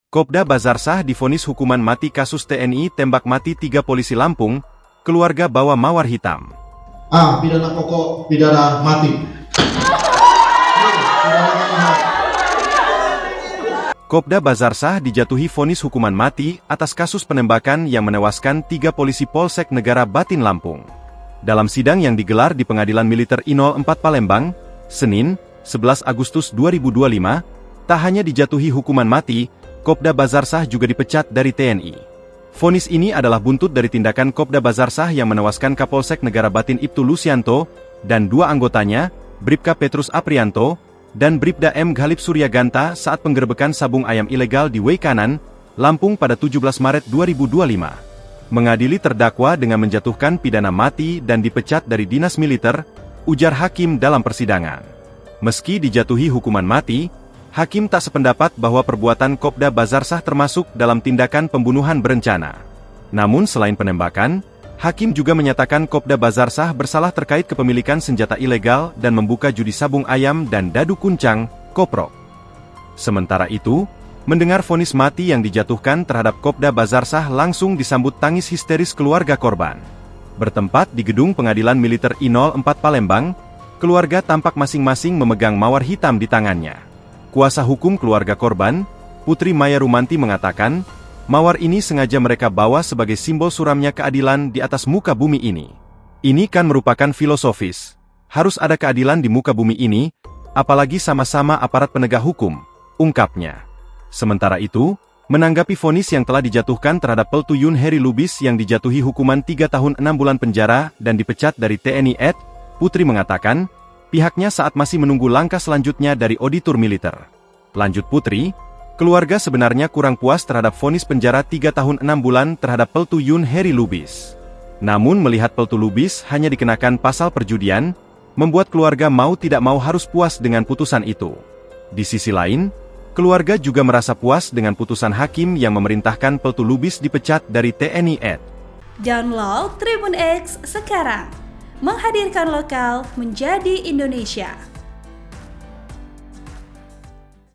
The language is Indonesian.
Kopda Bazarsah divonis hukuman mati kasus TNI tembak mati 3 polisi Lampung, keluarga bawa mawar hitam. Pidana pokok pidana mati. Kopda Bazarsah dijatuhi vonis hukuman mati atas kasus penembakan yang menewaskan 3 polisi Polsek Negara Batin Lampung. Dalam sidang yang digelar di Pengadilan Militer I04 Palembang, Senin, 11 Agustus 2025, tak hanya dijatuhi hukuman mati, Kopda Bazarsah juga dipecat dari TNI. Vonis ini adalah buntut dari tindakan Kopda Bazarsah yang menewaskan Kapolsek Negara Batin Ibtu Lusianto dan 2 anggotanya, Bribka Petrus Aprianto dan Bribda M. Ghalib Suryaganta saat penggerebekan sabung ayam ilegal di Weikanan, Lampung pada 17 Maret 2025. Mengadili terdakwa dengan menjatuhkan pidana mati dan dipecat dari dinas militer, ujar hakim dalam persidangan. Meski dijatuhi hukuman mati, hakim tak sependapat bahwa perbuatan Kopda Bazarsah termasuk dalam tindakan pembunuhan berencana. Namun selain penembakan, hakim juga menyatakan Kopda Bazarsah bersalah terkait kepemilikan senjata ilegal dan membuka judi sabung ayam dan dadu kuncang, koprok. Sementara itu, mendengar vonis mati yang dijatuhkan terhadap Kopda Bazarsah langsung disambut tangis histeris keluarga korban. Bertempat di gedung Pengadilan Militer I04 Palembang, keluarga tampak masing-masing memegang mawar hitam di tangannya. Kuasa hukum keluarga korban, Putri Maya Rumanti mengatakan, mawar ini sengaja mereka bawa sebagai simbol suramnya keadilan di atas muka bumi ini. Ini kan merupakan filosofis. Harus ada keadilan di muka bumi ini, apalagi sama-sama aparat penegak hukum, ungkapnya. Sementara itu, menanggapi vonis yang telah dijatuhkan terhadap Peltu Yun Heri Lubis yang dijatuhi hukuman 3 tahun 6 bulan penjara dan dipecat dari TNI AD, Putri mengatakan, pihaknya saat masih menunggu langkah selanjutnya dari auditor militer. Lanjut Putri, keluarga sebenarnya kurang puas terhadap vonis penjara 3 tahun 6 bulan terhadap Peltu Yun Heri Lubis. Namun melihat Peltu Lubis hanya dikenakan pasal perjudian, membuat keluarga mau tidak mau harus puas dengan putusan itu. Di sisi lain, keluarga juga merasa puas dengan putusan hakim yang memerintahkan Peltu Lubis dipecat dari TNI AD. Download Tribun X sekarang. Menghadirkan lokal menjadi Indonesia.